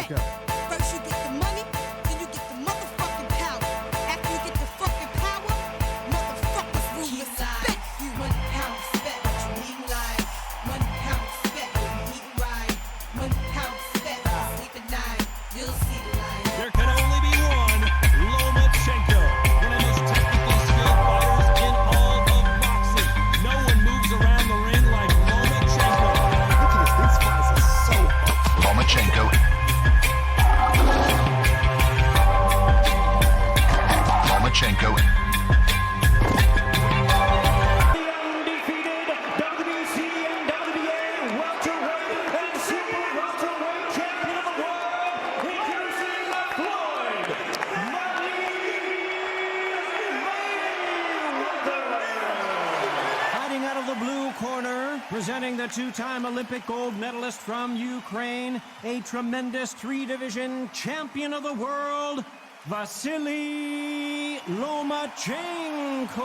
Lomachenko. First you get the money, then you get the motherfucking power. After you get the fucking power, motherfuckers will respect you. 1 pound respect, what you mean like? 1 pound respect, when you eat right. 1 pound respect, when you sleep at night. You'll see the light. There can only be one Lomachenko, one of the most technically skilled fighters in all of boxing. No one moves around the ring like Lomachenko. Look at this, these fights are so up. Lomachenko. Lomachenko. The undefeated WCWA welterweight and super welterweight champion of the world, introducing Floyd Mayweather. Fighting out of the blue corner, presenting the two-time Olympic gold medalist from Ukraine, a tremendous three-division champion of the world, Vasily Lomachenko.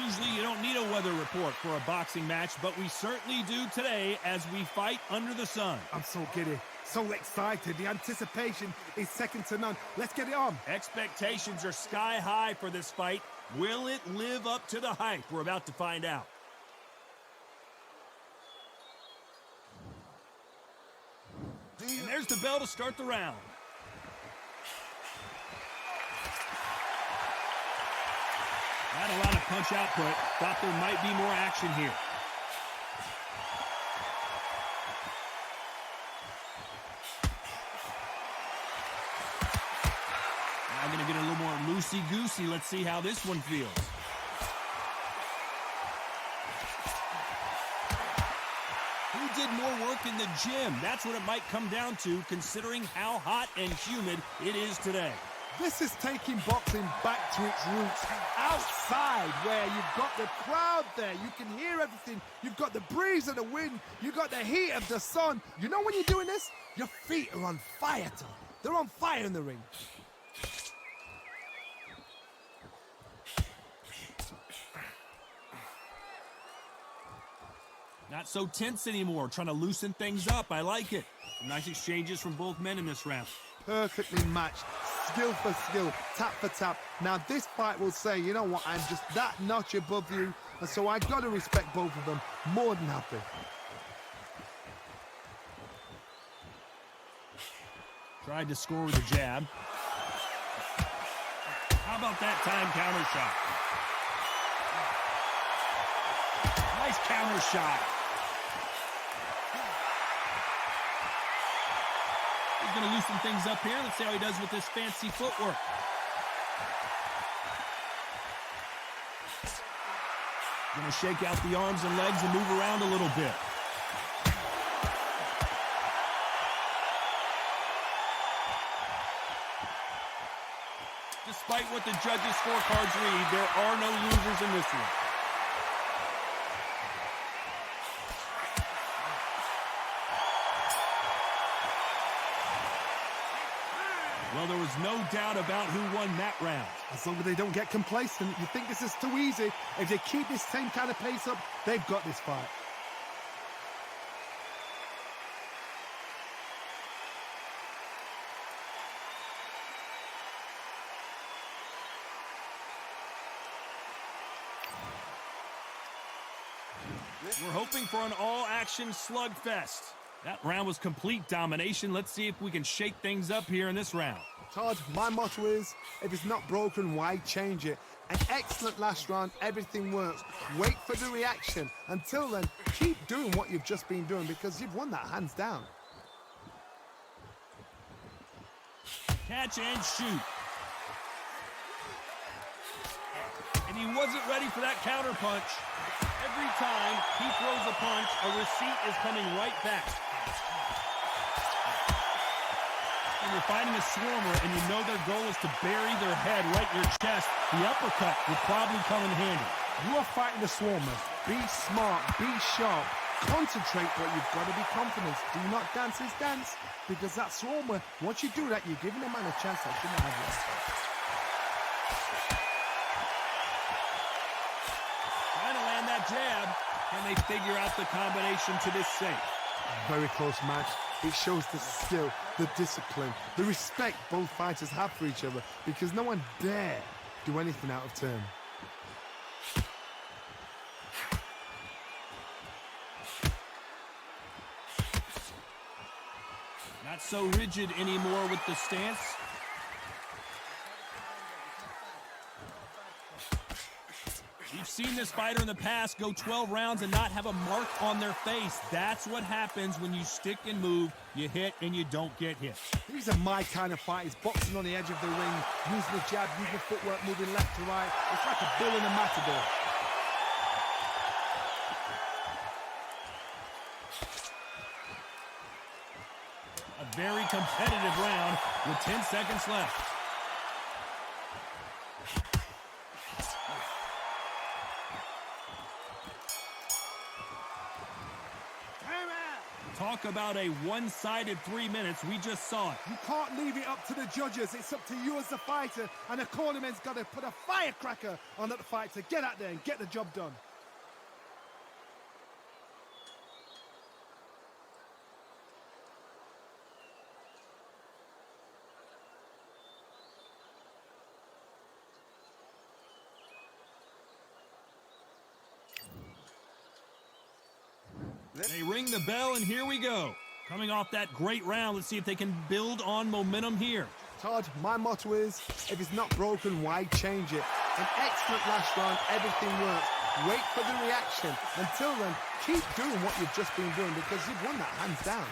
Usually you don't need a weather report for a boxing match, but we certainly do today as we fight under the sun. I'm so giddy, so excited. The anticipation is second to none. Let's get it on. Expectations are sky high for this fight. Will it live up to the hype? We're about to find out. And there's the bell to start the round. Not a lot of punch output. Thought there might be more action here. Now going to get a little more loosey-goosey. Let's see how this one feels. Who did more work in the gym? That's what it might come down to, considering how hot and humid it is today. This is taking boxing back to its roots. Outside, where you've got the crowd there, you can hear everything. You've got the breeze of the wind. You've got the heat of the sun. You know when you're doing this? Your feet are on fire, Tom. They're on fire in the ring. Not so tense anymore, trying to loosen things up. I like it. Some nice exchanges from both men in this round. Perfectly matched, skill for skill, tap for tap. Now this fight will say, you know what, I'm just that notch above you, and so I got to respect both of them. More than happy. Tried to score with a jab. How about that time counter shot? Nice counter shot. He's going to loosen things up here. Let's see how he does with this fancy footwork. Going to shake out the arms and legs and move around a little bit. Despite what the judges' scorecards read, there are no losers in this one. Well, there was no doubt about who won that round. As long as they don't get complacent, you think this is too easy. If they keep this same kind of pace up, they've got this fight. We're hoping for an all-action slugfest. That round was complete domination. Let's see if we can shake things up here in this round. Todd, my motto is, if it's not broken, why change it? An excellent last round, everything works. Wait for the reaction. Until then, keep doing what you've just been doing because you've won that hands down. Catch and shoot. And he wasn't ready for that counter punch. Every time he throws a punch, a receipt is coming right back. When you're fighting a swarmer and you know their goal is to bury their head right in your chest, the uppercut would probably come in handy. You are fighting the swarmers. Be smart, be sharp, concentrate, but you've got to be confident. Do not dance his dance, because that swarmer, once you do that, you're giving a man a chance that shouldn't have it. Trying to land that jab. Can they figure out the combination to this safe? Very close match. It shows the skill, the discipline, the respect both fighters have for each other because no one dare do anything out of turn. Not so rigid anymore with the stance. We've seen this fighter in the past go 12 rounds and not have a mark on their face. That's what happens when you stick and move. You hit and you don't get hit. These are my kind of fighters, boxing on the edge of the ring, using the jab, using the footwork, moving left to right. It's like a bull in a matador. A very competitive round with 10 seconds left. Talk about a one-sided 3 minutes. We just saw it. You can't leave it up to the judges. It's up to you as the fighter, and the cornerman's got to put a firecracker on that fight to get out there and get the job done. They ring the bell, and here we go. Coming off that great round, let's see if they can build on momentum here. Todd, my motto is, if it's not broken, why change it? An excellent last round, everything works. Wait for the reaction. Until then, keep doing what you've just been doing because you've won that hands down.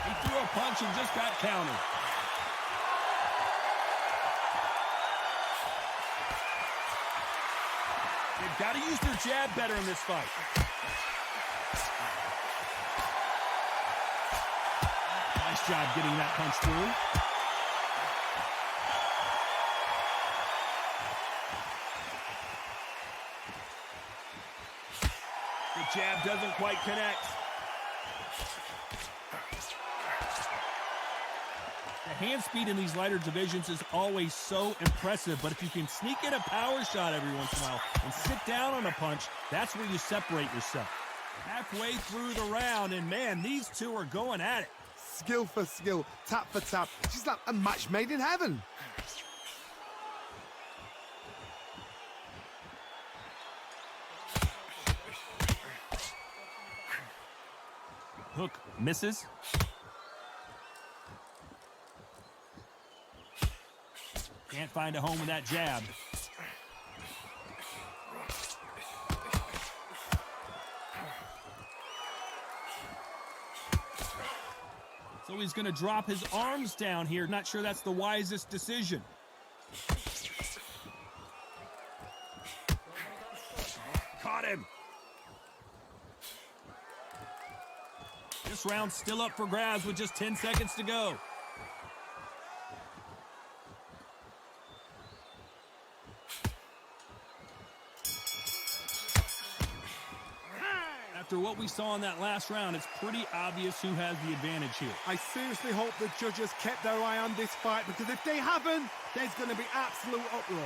He threw a punch and just got countered. They've got to use their jab better in this fight. Nice job getting that punch through. The jab doesn't quite connect. The hand speed in these lighter divisions is always so impressive, but if you can sneak in a power shot every once in a while and sit down on a punch, that's where you separate yourself. Halfway through the round, and man, these two are going at it. Skill for skill, tap for tap. She's like a match made in heaven. Hook misses. Can't find a home with that jab. So he's going to drop his arms down here. Not sure that's the wisest decision. Caught him. This round's still up for grabs with just 10 seconds to go. After what we saw in that last round, it's pretty obvious who has the advantage here. I seriously hope the judges kept their eye on this fight because if they haven't, there's going to be absolute uproar.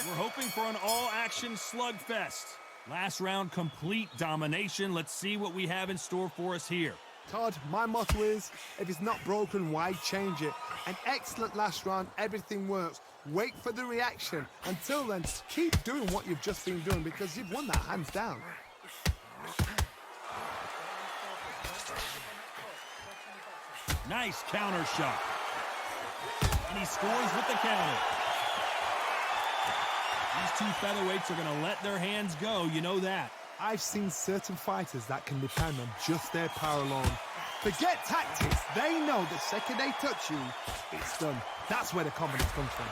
We're hoping for an all-action slugfest. Last round, complete domination. Let's see what we have in store for us here. Todd, my motto is, if it's not broken, why change it? An excellent last round, everything works. Wait for the reaction. Until then, keep doing what you've just been doing because you've won that hands down. Nice counter shot. And he scores with the counter. These two featherweights are going to let their hands go, you know that. I've seen certain fighters that can depend on just their power alone. Forget tactics. They know the second they touch you, it's done. That's where the confidence comes from.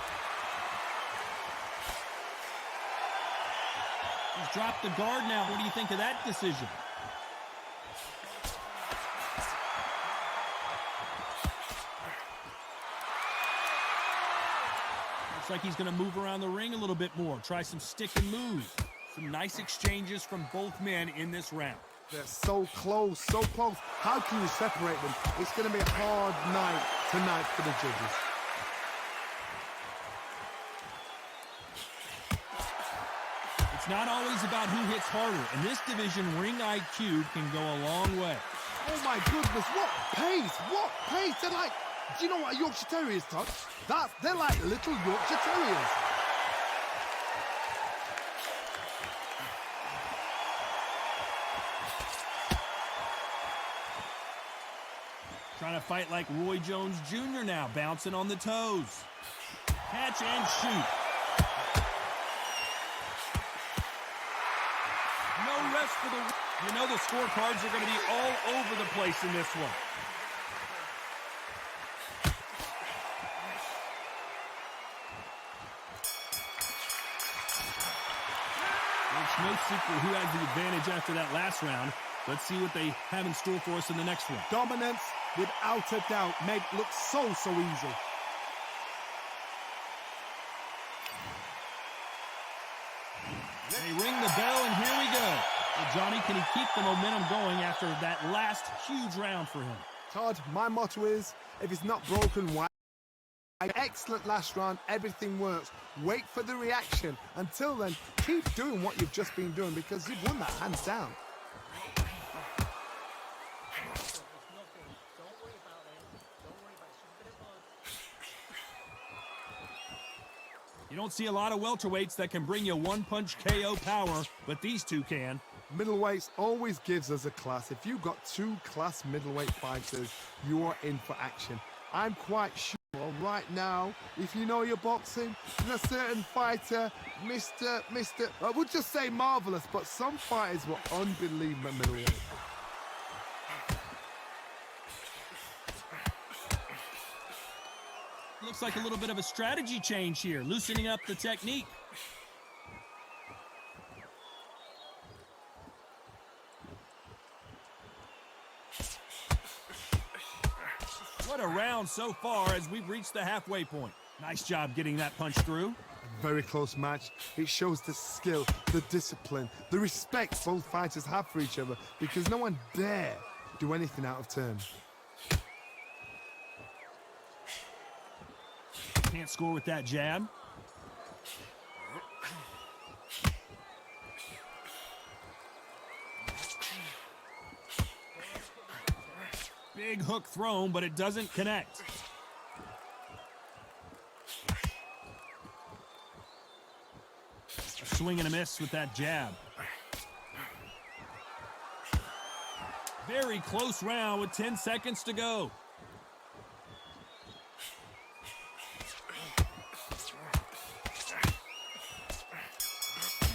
He's dropped the guard now. What do you think of that decision? Looks like he's going to move around the ring a little bit more. Try some stick and move. Some nice exchanges from both men in this round. They're so close, so close. How can you separate them? It's going to be a hard night tonight for the judges. It's not always about who hits harder. In this division, ring IQ can go a long way. Oh my goodness, what pace, what pace. They're like, do you know what a Yorkshire Terrier is, Todd? They're like little Yorkshire Terriers. Trying to fight like Roy Jones Jr. now, bouncing on the toes. Catch and shoot. No rest for the... You know the scorecards are going to be all over the place in this one. It's no secret who has the advantage after that last round. Let's see what they have in store for us in the next one. Dominance, without a doubt, made it look so easy. They ring the bell, and here we go. Well, Johnny, can he keep the momentum going after that last huge round for him? Todd, my motto is, if it's not broken, why? Excellent last round, everything works. Wait for the reaction. Until then, keep doing what you've just been doing because you've won that hands down. You don't see a lot of welterweights that can bring you one-punch KO power, but these two can. Middleweights always gives us a class. If you've got two class middleweight fighters, you are in for action. I'm quite sure right now, if you know your boxing, there's a certain fighter, Mr. I would just say marvelous, but some fighters were unbelievable middleweight. Looks like a little bit of a strategy change here, loosening up the technique. What a round so far as we've reached the halfway point. Nice job getting that punch through. A very close match. It shows the skill, the discipline, the respect both fighters have for each other because no one dare do anything out of turn. Can't score with that jab. Big hook thrown, but it doesn't connect. A swing and a miss with that jab. Very close round with 10 seconds to go.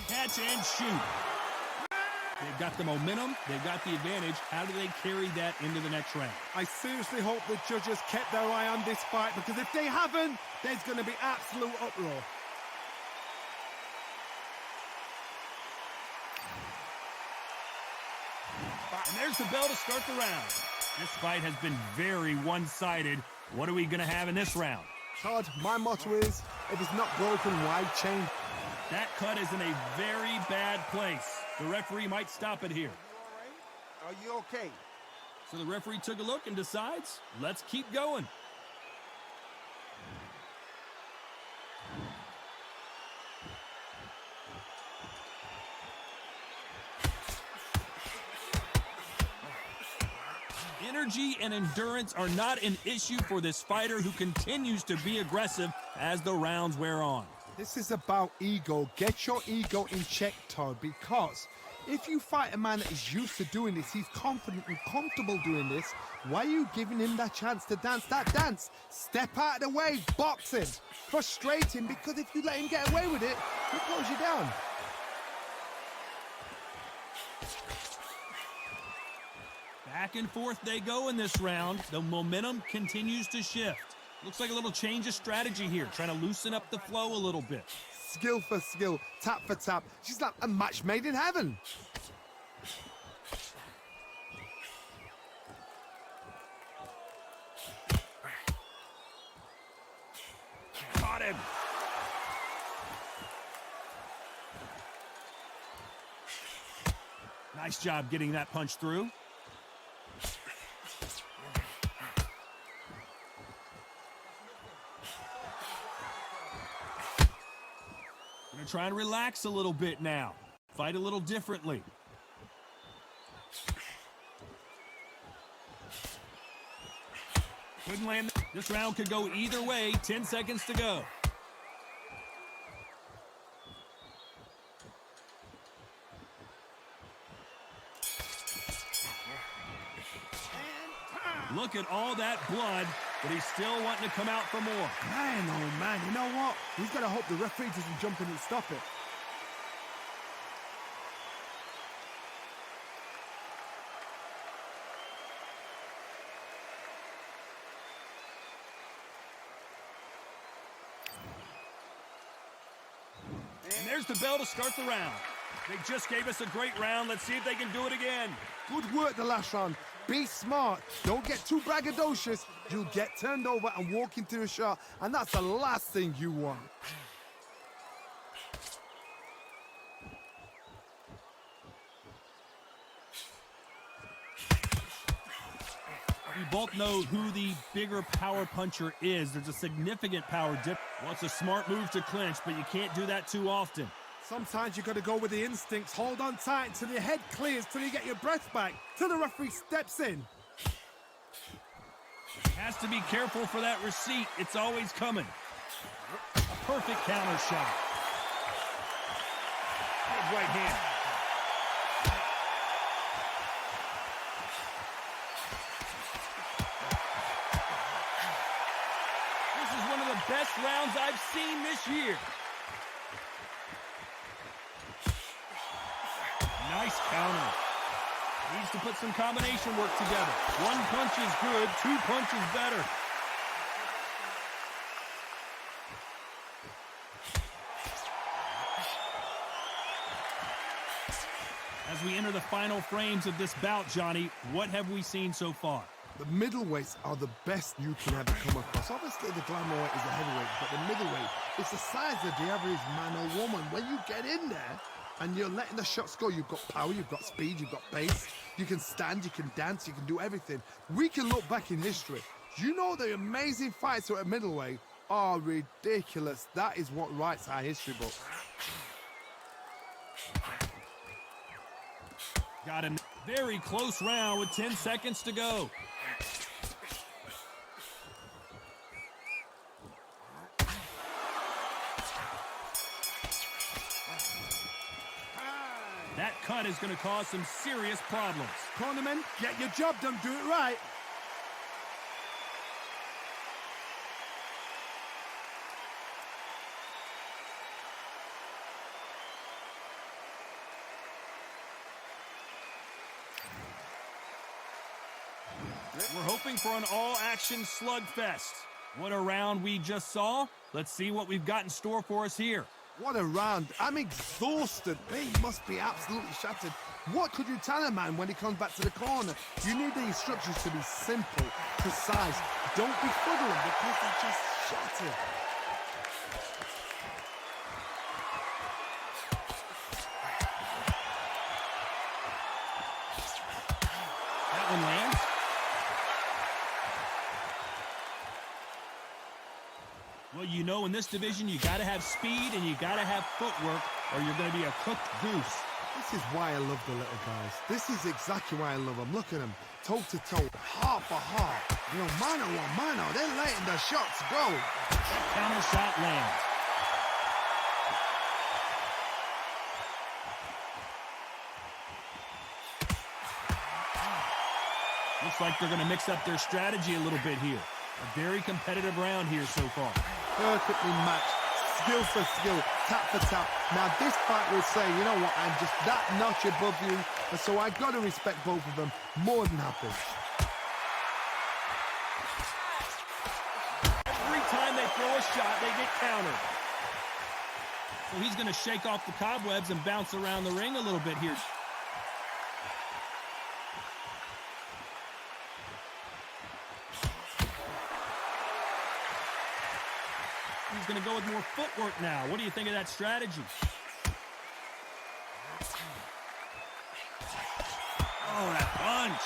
Catch and shoot. They've got the momentum. They've got the advantage. How do they carry that into the next round? I seriously hope the judges kept their eye on this fight because if they haven't, there's going to be absolute uproar. And there's the bell to start the round. This fight has been very one-sided. What are we going to have in this round? Todd, my motto is, if it's not broken, why change? That cut is in a very bad place. The referee might stop it here. Are you okay? So the referee took a look and decides, let's keep going. Energy and endurance are not an issue for this fighter who continues to be aggressive as the rounds wear on. This is about ego. Get your ego in check, Todd, because if you fight a man that is used to doing this, he's confident and comfortable doing this, why are you giving him that chance to dance that dance? Step out of the way, boxing. Frustrating because if you let him get away with it, he'll close you down. Back and forth they go in this round. The momentum continues to shift. Looks like a little change of strategy here, trying to loosen up the flow a little bit. Skill for skill, tap for tap. She's like a match made in heaven. Got him. Nice job getting that punch through. Gonna try and relax a little bit now. Fight a little differently. Couldn't land. This round could go either way. 10 seconds to go. Look at all that blood, but he's still wanting to come out for more. Man, oh man, you know what? He's got to hope the referee doesn't jump in and stop it. And there's the bell to start the round. They just gave us a great round. Let's see if they can do it again. Good work the last round. Be smart. Don't get too braggadocious. You'll get turned over and walk into a shot, and that's the last thing you want. We both know who the bigger power puncher is. There's a significant power difference. Well, it's a smart move to clinch, but you can't do that too often. Sometimes you got to go with the instincts. Hold on tight until your head clears, till you get your breath back, till the referee steps in. Has to be careful for that receipt. It's always coming. A perfect counter shot. Big right hand. This is one of the best rounds I've seen this year. Nice counter. Needs to put some combination work together. One punch is good, two punches better. As we enter the final frames of this bout, Johnny, what have we seen so far? The middleweights are the best you can ever come across. Obviously, the glamour weight is the heavyweight, but the middleweight is the size of the average man or woman. When you get in there, and you're letting the shots go, you've got power, you've got speed, you've got pace, you can stand, you can dance, you can do everything. We can look back in history. You know the amazing fights at middleweight are ridiculous. That is what writes our history book. Got a very close round with 10 seconds to go. That cut is going to cause some serious problems. Cornerman, get your job done, do it right. We're hoping for an all-action slugfest. What a round we just saw. Let's see what we've got in store for us here. What a round. I'm exhausted. He must be absolutely shattered. What could you tell a man when he comes back to the corner? You need the instructions to be simple, precise. Don't befuddle them because they're just shattered. That one lands. Well, you know, in this division, you got to have speed and you got to have footwork, or you're going to be a cooked goose. This is why I love the little guys. This is exactly why I love them. Look at them, toe to toe, heart for heart. You know, mano a mano. They're letting the shots go. Counter shot lands. Looks like they're going to mix up their strategy a little bit here. A very competitive round here so far. Perfectly matched, skill for skill, tap for tap. Now this fight will say, you know what, I'm just that notch above you, and so I got to respect both of them more than happy. Every time they throw a shot, they get countered. So he's going to shake off the cobwebs and bounce around the ring a little bit here. He's going to go with more footwork now. What do you think of that strategy? Oh, that punch.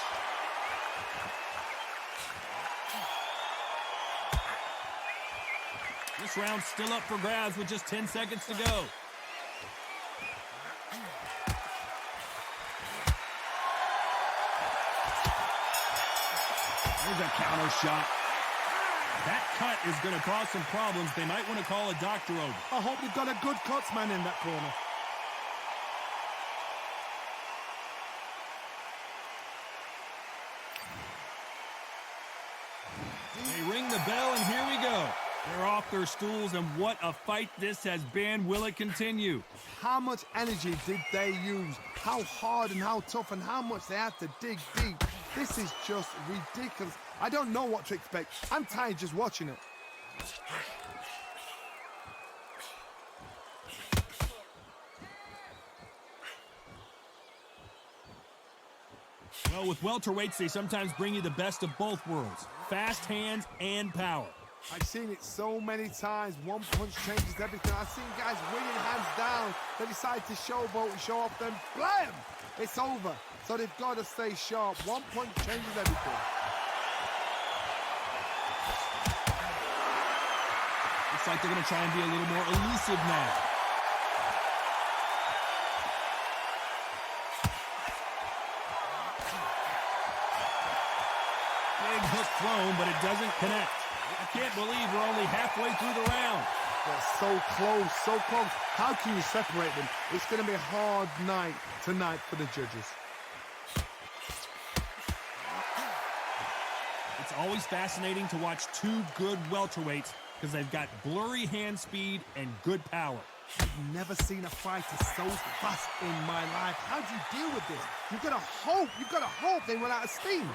This round's still up for grabs with just 10 seconds to go. There's a counter shot. That cut is going to cause some problems. They might want to call a doctor over. I hope they've got a good cutsman in that corner. They ring the bell, and here we go. They're off their stools, and what a fight this has been. Will it continue? How much energy did they use? How hard and how tough and how much they had to dig deep. This is just ridiculous. I don't know what to expect. I'm tired just watching it. Well, with welterweights, they sometimes bring you the best of both worlds. Fast hands and power. I've seen it so many times. One punch changes everything. I've seen guys winning hands down. They decide to showboat and show off, then blam! It's over. So they've got to stay sharp. One punch changes everything. Looks like they're going to try and be a little more elusive now. Big hook thrown, but it doesn't connect. I can't believe we're only halfway through the round. They're so close, so close. How can you separate them? It's going to be a hard night tonight for the judges. It's always fascinating to watch two good welterweights because they've got blurry hand speed and good power. I've never seen a fighter so fast in my life. How do you deal with this? You've got to hope they run out of steam.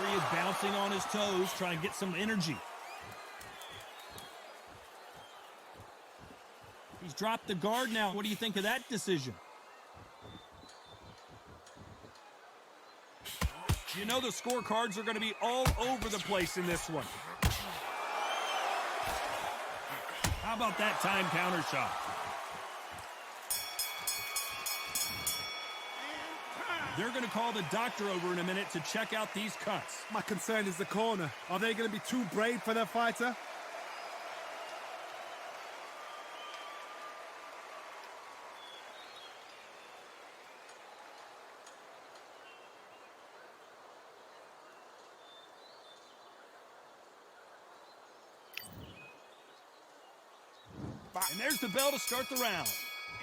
He is bouncing on his toes, trying to get some energy. He's dropped the guard now. What do you think of that decision? You know the scorecards are going to be all over the place in this one. How about that time counter shot? They're going to call the doctor over in a minute to check out these cuts. My concern is the corner. Are they going to be too brave for their fighter? And there's the bell to start the round.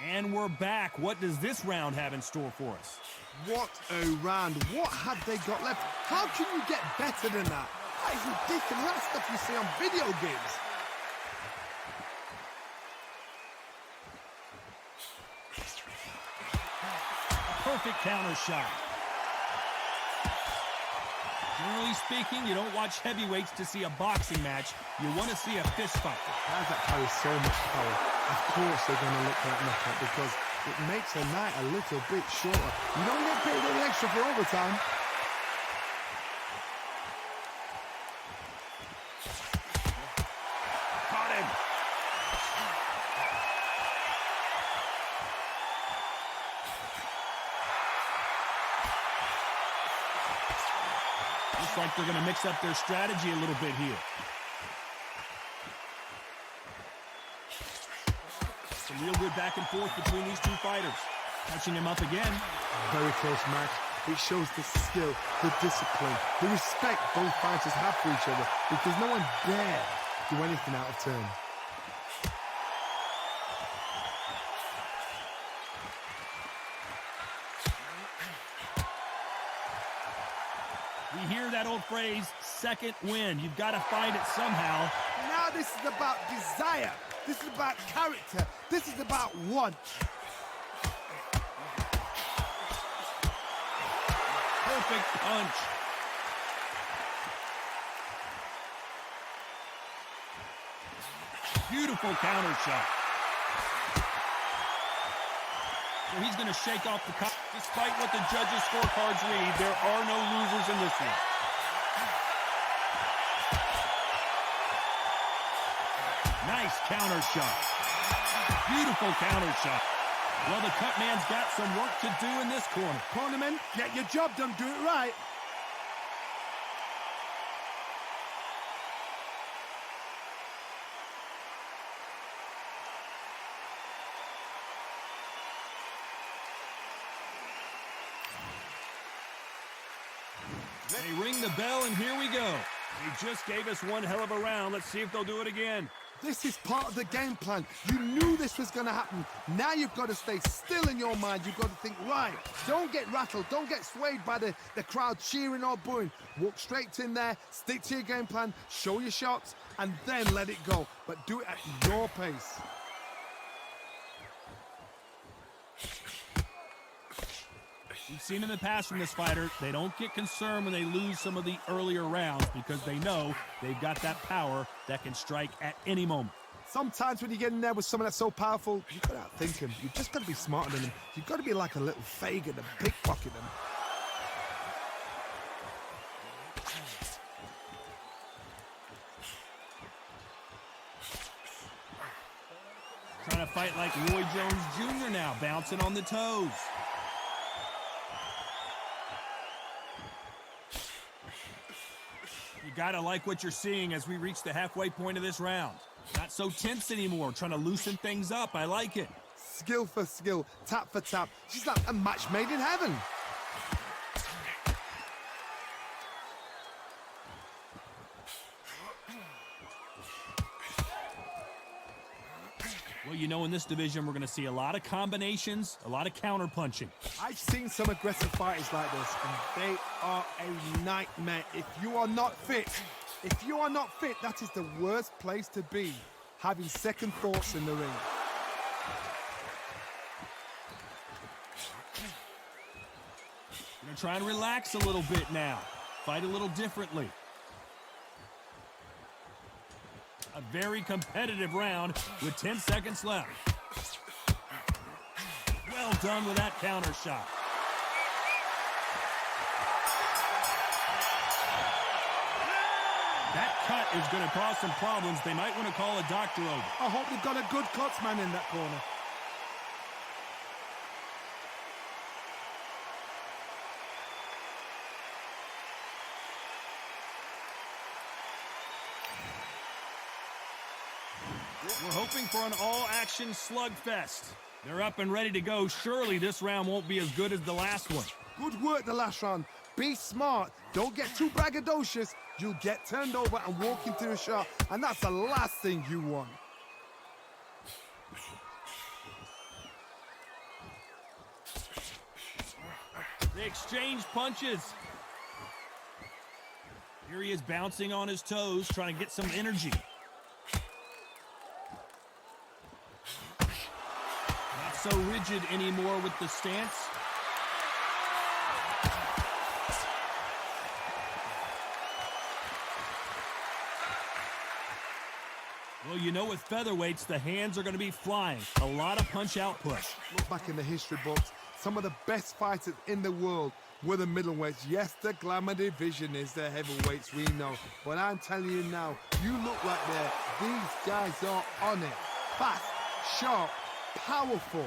And we're back. What does this round have in store for us? What a round. What have they got left? How can you get better than that? That is ridiculous. That's stuff you see on video games. Perfect counter shot. Generally speaking, you don't watch heavyweights to see a boxing match. You want to see a fist fight. Guys that carry so much power, of course they're going to look for that knockout because it makes the night a little bit shorter. You don't get paid any extra for overtime. Got him. Looks like they're going to mix up their strategy a little bit here. Some real good back and forth between these two fighters. Touching him up again. Very close match. It shows the skill, the discipline, the respect both fighters have for each other because no one dare do anything out of turn. We hear that old phrase, second win. You've got to find it somehow. Now this is about desire. This is about character. This is about want. Perfect punch. Beautiful counter shot. So he's going to shake off the cup. Despite what the judges' scorecards read, there are no losers in this one. Nice counter shot. Beautiful counter shot. Well, the cut man's got some work to do in this corner. Cornerman, get your job done. Do it right. They ring the bell, and here we go. They just gave us one hell of a round. Let's see if they'll do it again. This is part of the game plan. You knew this was going to happen. Now you've got to stay still in your mind. You've got to think, right, don't get rattled. Don't get swayed by the crowd cheering or booing. Walk straight in there, stick to your game plan, show your shots, and then let it go. But do it at your pace. We've seen in the past from this fighter, they don't get concerned when they lose some of the earlier rounds because they know they've got that power that can strike at any moment. Sometimes when you get in there with someone that's so powerful, you've got to outthink him. You've just got to be smarter than him. You've got to be like a little Fagin and pickpocket him. Trying to fight like Roy Jones Jr. now, bouncing on the toes. You gotta like what you're seeing as we reach the halfway point of this round. Not so tense anymore, trying to loosen things up. I like it. Skill for skill, tap for tap. She's like a match made in heaven. Well, you know, in this division, we're going to see a lot of combinations, a lot of counter-punching. I've seen some aggressive fighters like this, and they are a nightmare. If you are not fit, that is the worst place to be, having second thoughts in the ring. We're going to try and relax a little bit now. Fight a little differently. A very competitive round with 10 seconds left. Well done with that counter shot. That cut is going to cause some problems. They might want to call a doctor over. I hope they've got a good cutsman in that corner. We're hoping for an all-action slugfest. They're up and ready to go. Surely this round won't be as good as the last one. Good work the last round. Be smart. Don't get too braggadocious. You'll get turned over and walk into a shot, and that's the last thing you want. They exchange punches. Here he is bouncing on his toes, trying to get some energy. Not so rigid anymore with the stance. Well, you know, with featherweights, the hands are going to be flying. A lot of punch output. Look back in the history books. Some of the best fighters in the world were the middleweights. Yes, the glamour division is the heavyweights, we know. But I'm telling you now, you look like these guys are on it. Fast, sharp, powerful.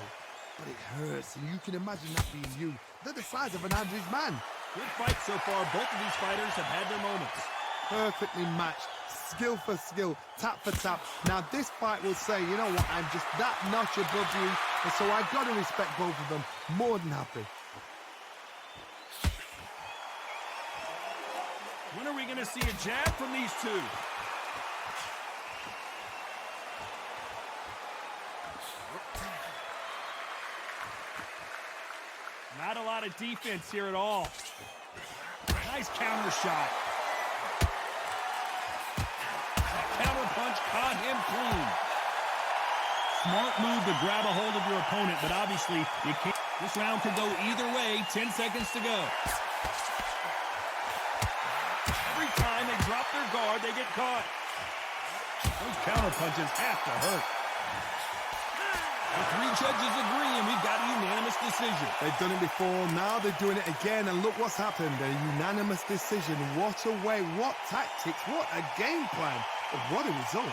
But it hurts, and you can imagine that being you. They're the size of an average man. Good fight so far. Both of these fighters have had their moments. Perfectly matched. Skill for skill, tap for tap. Now this fight will say, you know what, I'm just that notch above you, and so I've got to respect both of them. More than happy. When are we going to see a jab from these two? Not a lot of defense here at all. Nice counter shot. Counter punch caught him clean. Smart move to grab a hold of your opponent, but obviously you can't. This round could go either way. 10 seconds to go. Every time they drop their guard, they get caught. Those counter punches have to hurt. The three judges agree, and we've got a unanimous decision. They've done it before, now they're doing it again, and look what's happened. A unanimous decision. What a way, what tactics, what a game plan. What a result.